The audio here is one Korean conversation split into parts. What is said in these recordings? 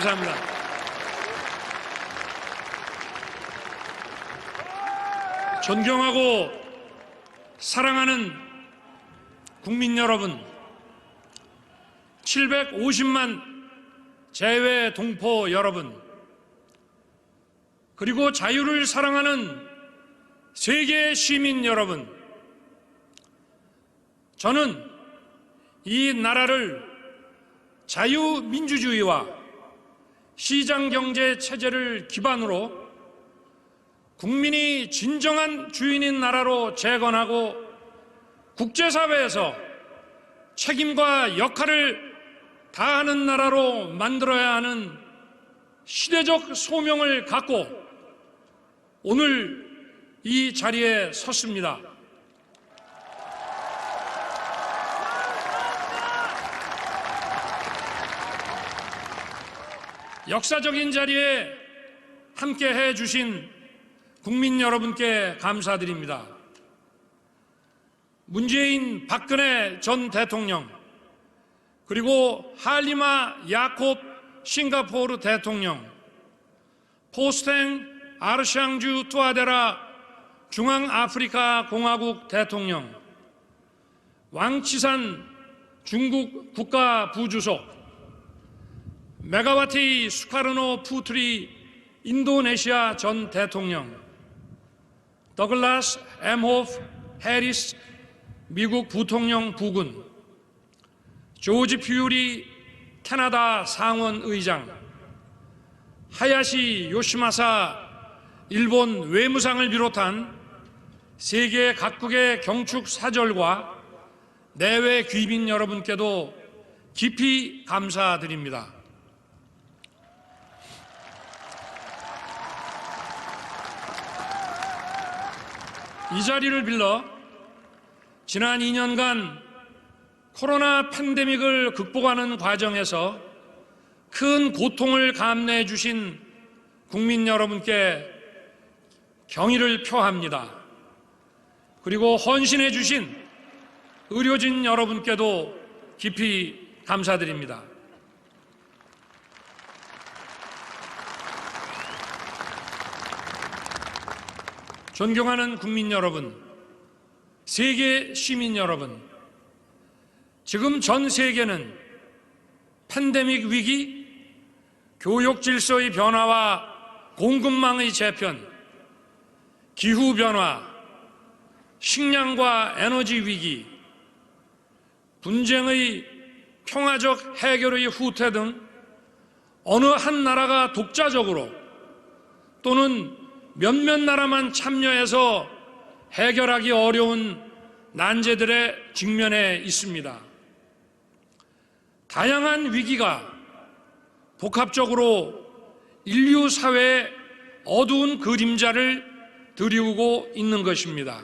감사합니다. 존경하고 사랑하는 국민 여러분, 750만 재외 동포 여러분, 그리고 자유를 사랑하는 세계 시민 여러분, 저는 이 나라를 자유민주주의와 시장경제 체제를 기반으로 국민이 진정한 주인인 나라로 재건하고 국제사회에서 책임과 역할을 다하는 나라로 만들어야 하는 시대적 소명을 갖고 오늘 이 자리에 섰습니다. 역사적인 자리에 함께해 주신 국민 여러분께 감사드립니다. 문재인, 박근혜 전 대통령, 그리고 할리마 야콥 싱가포르 대통령, 포스탱 아르샹주 투아데라 중앙아프리카 공화국 대통령, 왕치산 중국 국가부주석, 메가와티 수카르노 푸트리 인도네시아 전 대통령, 더글라스 엠호프 해리스 미국 부통령 부군, 조지 퓨리 캐나다 상원의장, 하야시 요시마사 일본 외무상을 비롯한 세계 각국의 경축 사절과 내외 귀빈 여러분께도 깊이 감사드립니다. 이 자리를 빌러 지난 2년간 코로나 팬데믹을 극복하는 과정에서 큰 고통을 감내해 주신 국민 여러분께 경의를 표합니다. 그리고 헌신해 주신 의료진 여러분께도 깊이 감사드립니다. 존경하는 국민 여러분, 세계 시민 여러분, 지금 전 세계는 팬데믹 위기, 교육 질서의 변화와 공급망의 재편, 기후변화, 식량과 에너지 위기, 분쟁의 평화적 해결의 후퇴 등 어느 한 나라가 독자적으로 또는 몇몇 나라만 참여해서 해결하기 어려운 난제들에 직면해 있습니다. 다양한 위기가 복합적으로 인류 사회에 어두운 그림자를 드리우고 있는 것입니다.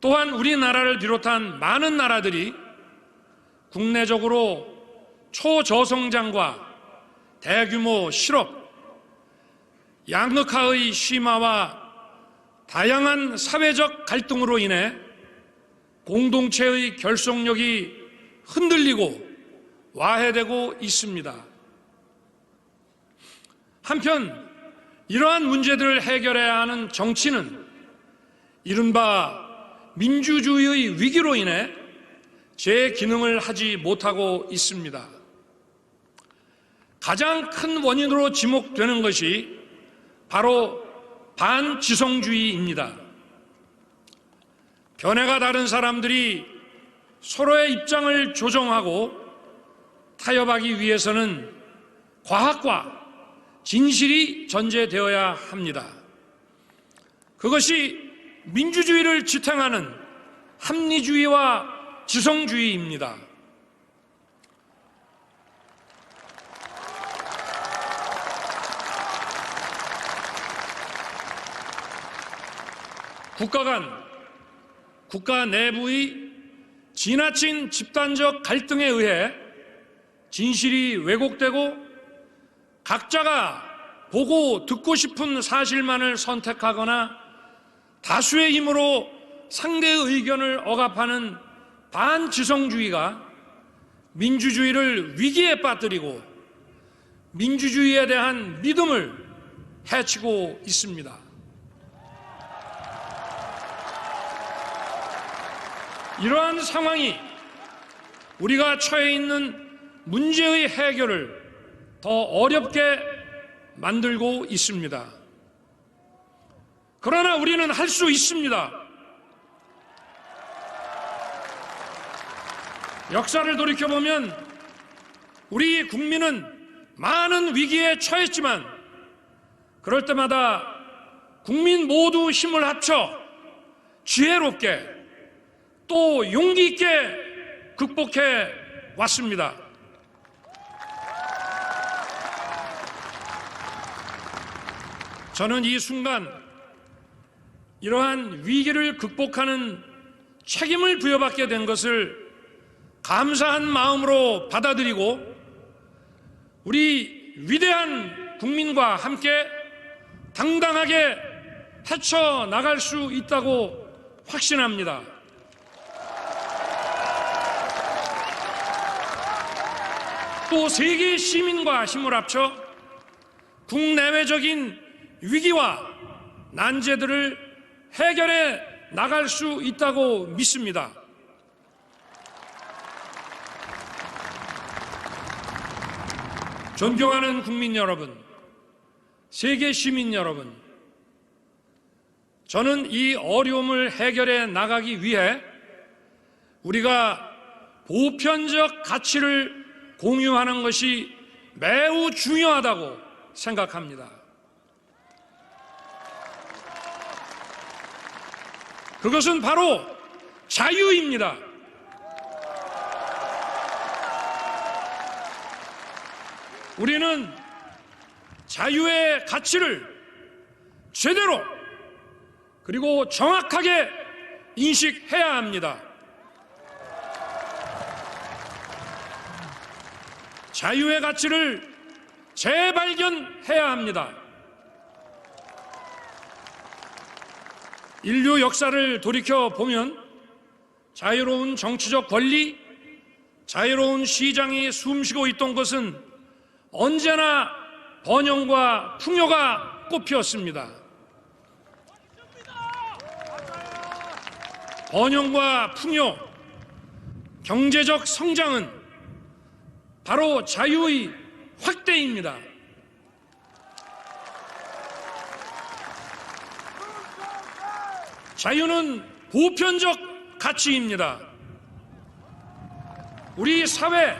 또한 우리나라를 비롯한 많은 나라들이 국내적으로 초저성장과 대규모 실업, 양극화의 심화와 다양한 사회적 갈등으로 인해 공동체의 결속력이 흔들리고 와해되고 있습니다. 한편 이러한 문제들을 해결해야 하는 정치는 이른바 민주주의의 위기로 인해 제 기능을 하지 못하고 있습니다. 가장 큰 원인으로 지목되는 것이 바로 반지성주의입니다. 견해가 다른 사람들이 서로의 입장을 조정하고 타협하기 위해서는 과학과 진실이 전제되어야 합니다. 그것이 민주주의를 지탱하는 합리주의와 지성주의입니다. 국가 내부의 지나친 집단적 갈등에 의해 진실이 왜곡되고 각자가 보고 듣고 싶은 사실만을 선택하거나 다수의 힘으로 상대의 의견을 억압하는 반지성주의가 민주주의를 위기에 빠뜨리고 민주주의에 대한 믿음을 해치고 있습니다. 이러한 상황이 우리가 처해 있는 문제의 해결을 더 어렵게 만들고 있습니다. 그러나 우리는 할 수 있습니다. 역사를 돌이켜보면 우리 국민은 많은 위기에 처했지만 그럴 때마다 국민 모두 힘을 합쳐 지혜롭게 또 용기 있게 극복해 왔습니다. 저는 이 순간 이러한 위기를 극복하는 책임을 부여받게 된 것을 감사한 마음으로 받아들이고 우리 위대한 국민과 함께 당당하게 헤쳐나갈 수 있다고 확신합니다. 또 세계 시민과 힘을 합쳐 국내외적인 위기와 난제들을 해결해 나갈 수 있다고 믿습니다. 존경하는 국민 여러분, 세계 시민 여러분, 저는 이 어려움을 해결해 나가기 위해 우리가 보편적 가치를 공유하는 것이 매우 중요하다고 생각합니다. 그것은 바로 자유입니다. 우리는 자유의 가치를 제대로 그리고 정확하게 인식해야 합니다. 자유의 가치를 재발견해야 합니다. 인류 역사를 돌이켜보면 자유로운 정치적 권리, 자유로운 시장이 숨쉬고 있던 것은 언제나 번영과 풍요가 꽃피었습니다. 번영과 풍요, 경제적 성장은 바로 자유의 확대입니다. 자유는 보편적 가치입니다. 우리 사회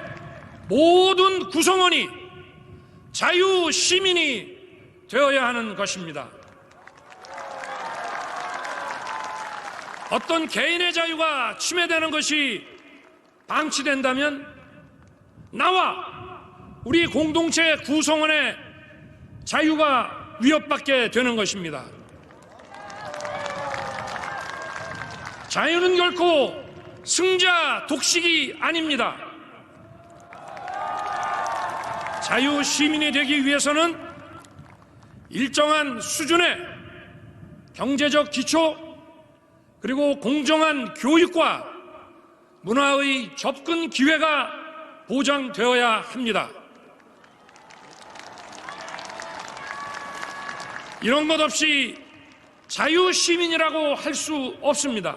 모든 구성원이 자유 시민이 되어야 하는 것입니다. 어떤 개인의 자유가 침해되는 것이 방치된다면 나와 우리 공동체 구성원의 자유가 위협받게 되는 것입니다. 자유는 결코 승자 독식이 아닙니다. 자유 시민이 되기 위해서는 일정한 수준의 경제적 기초 그리고 공정한 교육과 문화의 접근 기회가 보장되어야 합니다. 이런 것 없이 자유 시민이라고 할 수 없습니다.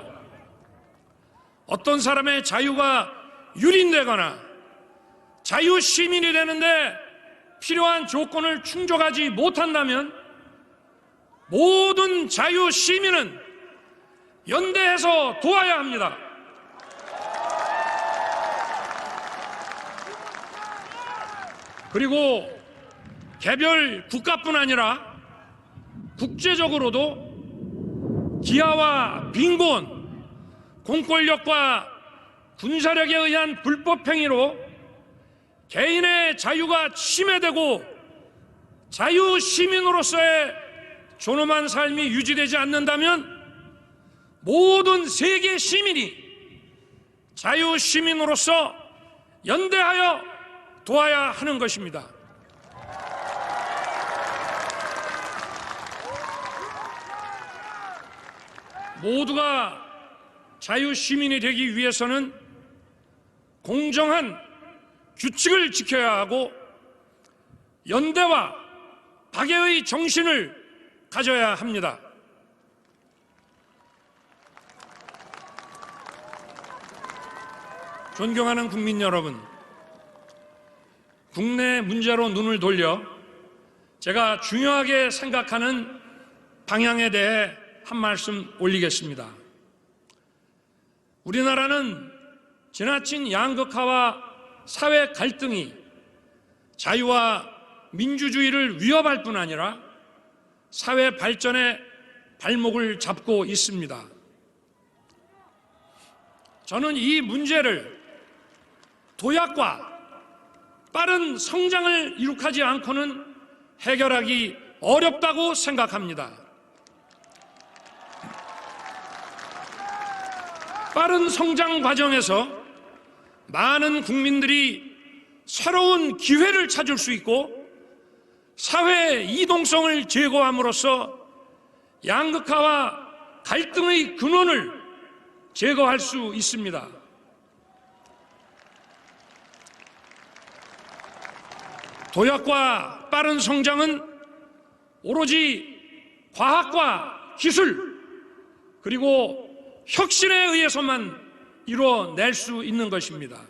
어떤 사람의 자유가 유린되거나 자유 시민이 되는데 필요한 조건을 충족하지 못한다면 모든 자유 시민은 연대해서 도와야 합니다. 그리고 개별 국가뿐 아니라 국제적으로도 기아와 빈곤, 공권력과 군사력에 의한 불법 행위로 개인의 자유가 침해되고 자유 시민으로서의 존엄한 삶이 유지되지 않는다면 모든 세계 시민이 자유 시민으로서 연대하여 도와야 하는 것입니다. 모두가 자유 시민이 되기 위해서는 공정한 규칙을 지켜야 하고 연대와 박애의 정신을 가져야 합니다. 존경하는 국민 여러분, 국내 문제로 눈을 돌려 제가 중요하게 생각하는 방향에 대해 한 말씀 올리겠습니다. 우리나라는 지나친 양극화와 사회 갈등이 자유와 민주주의를 위협할 뿐 아니라 사회 발전의 발목을 잡고 있습니다. 저는 이 문제를 도약과 빠른 성장을 이룩하지 않고는 해결하기 어렵다고 생각합니다. 빠른 성장 과정에서 많은 국민들이 새로운 기회를 찾을 수 있고 사회의 이동성을 제고함으로써 양극화와 갈등의 근원을 제거할 수 있습니다. 도약과 빠른 성장은 오로지 과학과 기술 그리고 혁신에 의해서만 이루어낼 수 있는 것입니다.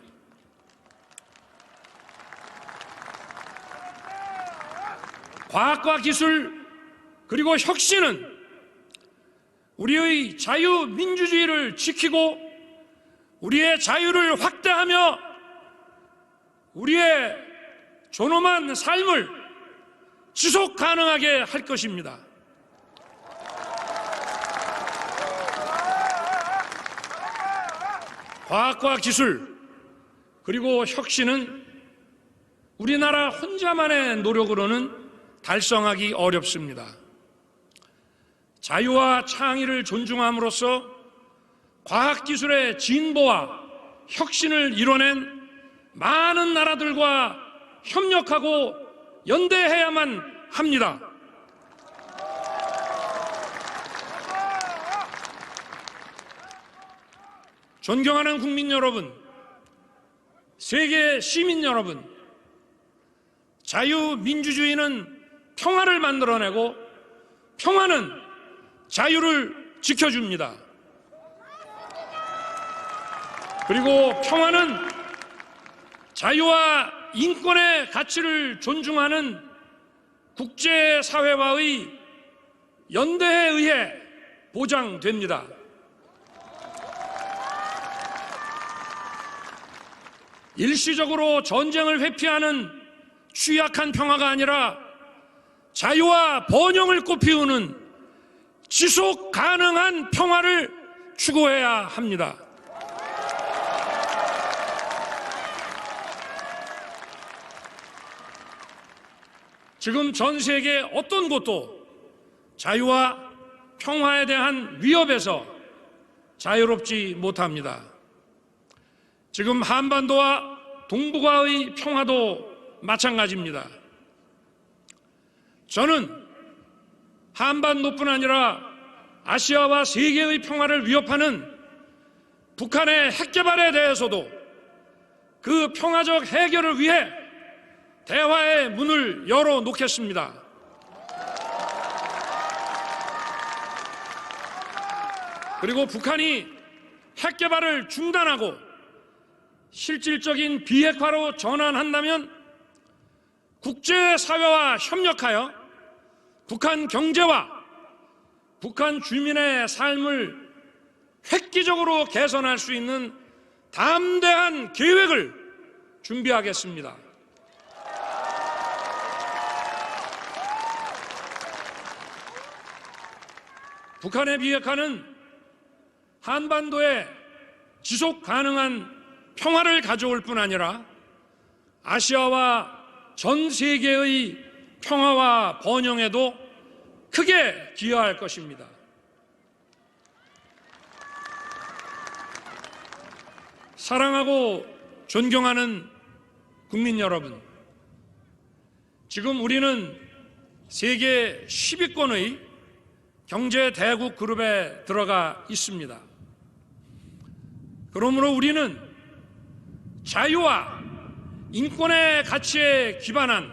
과학과 기술 그리고 혁신은 우리의 자유민주주의를 지키고 우리의 자유를 확대하며 우리의 존엄한 삶을 지속 가능하게 할 것입니다. 과학과 기술 그리고 혁신은 우리나라 혼자만의 노력으로는 달성하기 어렵습니다. 자유와 창의를 존중함으로써 과학기술의 진보와 혁신을 이뤄낸 많은 나라들과 협력하고 연대해야만 합니다. 존경하는 국민 여러분, 세계 시민 여러분, 자유민주주의는 평화를 만들어내고 평화는 자유를 지켜줍니다. 그리고 평화는 자유와 인권의 가치를 존중하는 국제사회와의 연대에 의해 보장됩니다. 일시적으로 전쟁을 회피하는 취약한 평화가 아니라 자유와 번영을 꽃피우는 지속 가능한 평화를 추구해야 합니다. 지금 전 세계 어떤 곳도 자유와 평화에 대한 위협에서 자유롭지 못합니다. 지금 한반도와 동북아의 평화도 마찬가지입니다. 저는 한반도뿐 아니라 아시아와 세계의 평화를 위협하는 북한의 핵 개발에 대해서도 그 평화적 해결을 위해 대화의 문을 열어놓겠습니다. 그리고 북한이 핵 개발을 중단하고 실질적인 비핵화로 전환한다면 국제사회와 협력하여 북한 경제와 북한 주민의 삶을 획기적으로 개선할 수 있는 담대한 계획을 준비하겠습니다. 북한의 비핵화는 한반도에 지속 가능한 평화를 가져올 뿐 아니라 아시아와 전 세계의 평화와 번영에도 크게 기여할 것입니다. 사랑하고 존경하는 국민 여러분, 지금 우리는 세계 10위권의 경제 대국 그룹에 들어가 있습니다. 그러므로 우리는 자유와 인권의 가치에 기반한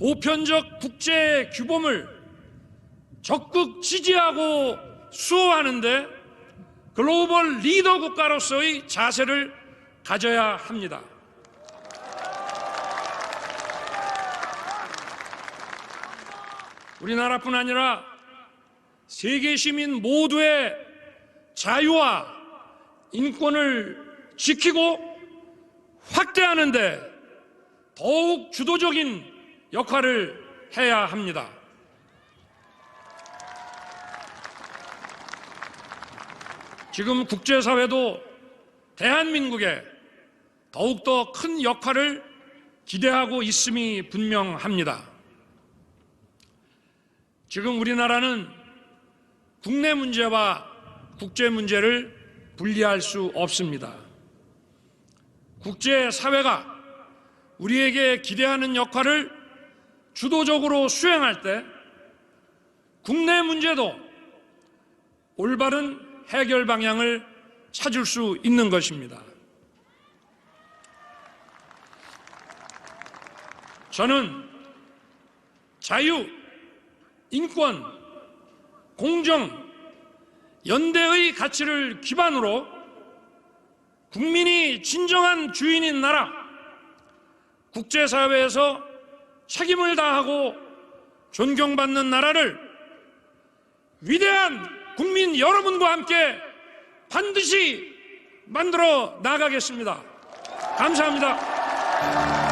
보편적 국제 규범을 적극 지지하고 수호하는데 글로벌 리더 국가로서의 자세를 가져야 합니다. 우리나라뿐 아니라 세계 시민 모두의 자유와 인권을 지키고 확대하는 데 더욱 주도적인 역할을 해야 합니다. 지금 국제사회도 대한민국에 더욱더 큰 역할을 기대하고 있음이 분명합니다. 지금 우리나라는 국내 문제와 국제 문제를 분리할 수 없습니다. 국제사회가 우리에게 기대하는 역할을 주도적으로 수행할 때 국내 문제도 올바른 해결 방향을 찾을 수 있는 것입니다. 저는 자유, 인권, 공정, 연대의 가치를 기반으로 국민이 진정한 주인인 나라, 국제사회에서 책임을 다하고 존경받는 나라를 위대한 국민 여러분과 함께 반드시 만들어 나가겠습니다. 감사합니다.